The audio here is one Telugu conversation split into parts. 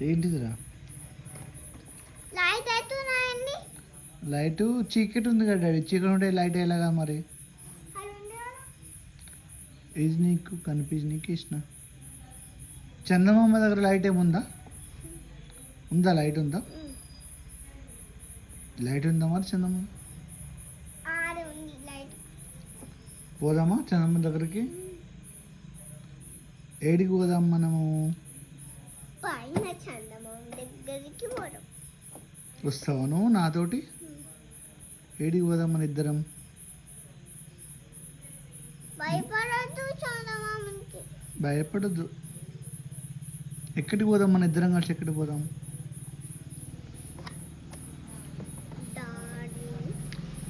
ఏంటిదిరా? లైట్ అవుతున్నాయండి. లైట్ చీకటి ఉంది కదా డాడీ, చీకటి ఉంటే లైట్ ఎలాగా మరి? ఇది నీకు కనిపించి ఇష్టం. చందమామ దగ్గర లైట్ ఏముందా? ఉందా? లైట్ ఉందా? లైట్ ఉందా మరి చందమామ? పోదామా చందమామ దగ్గరికి? ఏడికి పోదాం మనము? పైన చందమామ దగ్గరికి పోదాం. వస్తావా నువ్వు నాతోటి? ఏడికి పోదాం మన ఇద్దరం? భయపడద్దు చందమామకి. భయపడద్దు. ఎక్కడికి పోదాం మన ఇద్దరం కలిసి? ఎక్కడికి పోదాం?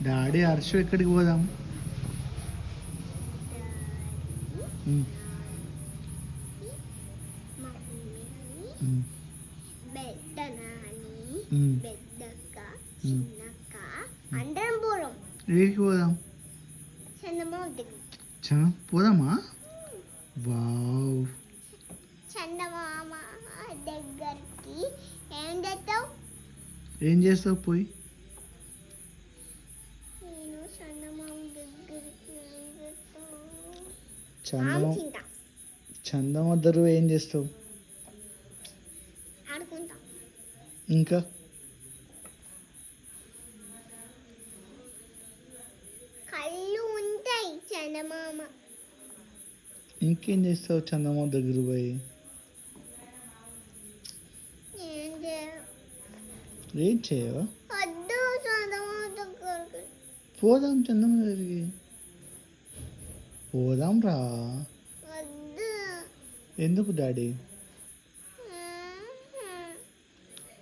డాడీ హర్షు ఎక్కడికి పోదాం? అందరం పోదాం. ఏడికి పోదాం? చందమామ దగ్గర. పోదామా? వావ్. చందమామ దగ్గరికి ఏం చేస్తావు? ఏం చేస్తావు పోయి? నేను చందమామ దగ్గరికి ఏం చేస్తావు? చందమామ దగ్గర ఏం చేస్తావు? ఆడుకుంటా. ఇంకా కళ్ళు ఉంటాయి చందమామ. ఇంకేం చేస్తావు చందమామ దగ్గర పోయి? ఏం చేయవా? వద్దు చందమామ దగ్గరికి. పోదాం చందమామ దగ్గరికి. పోదాం రా. వద్దు. ఎందుకు డాడీ?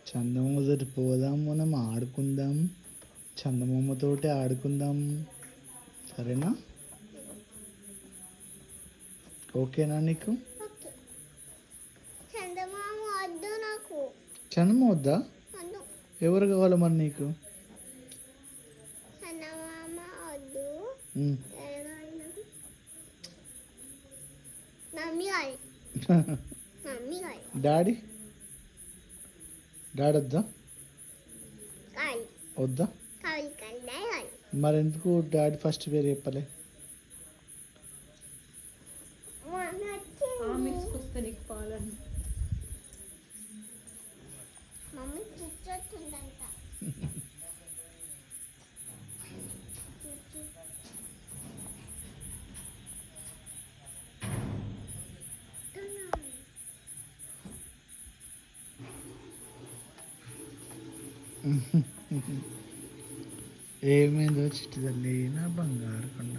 చందమామ దగ్గర పోదాం, మనం ఆడుకుందాం, చందమామతోటి ఆడుకుందాం, సరేనా? ఓకేనా నీకు? చందమామ వద్దు నాకు. చందమామ వద్దా? వద్దు. ఎవరు కావాలి మరి నీకు? చందమామ వద్దు. మమ్మీ కావాలి. మమ్మీ కావాలి. డాడీ? డాడీ వద్దా? కావాలి. వద్దా? కావాలి కావాలి. మరి ఎందుకు డాడీ ఫస్ట్ పేరు చెప్పలే? మమ్మీ చిచ్చొచ్చిందంట. ఏమైందో చిట్టి తల్లి, నా బంగారు కొండ.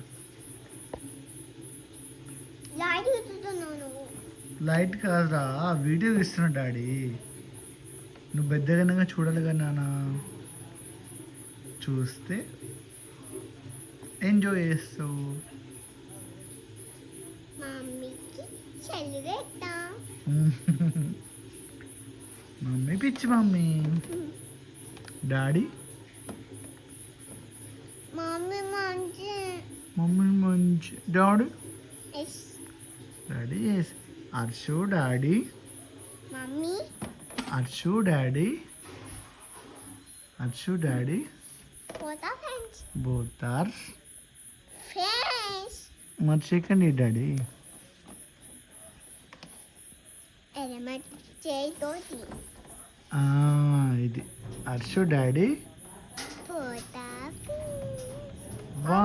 లైట్ కాదురా, వీడియో తీస్తున్నా డాడీ. నువ్వు పెద్దగానే చూడాలి కదా నాన్న. చూస్తే ఎంజాయ్ చేస్తావు. మమ్మీ పిచ్చి మమ్మీ. డాడీ? మమ్మీ మంచి. Daddy? Daddy yes. Harshu daddy. Mummy. Harshu daddy. Harshu daddy. Both are friends. మరి సెకండ్ డాడీ. ఇది హర్షు డాడీ. వా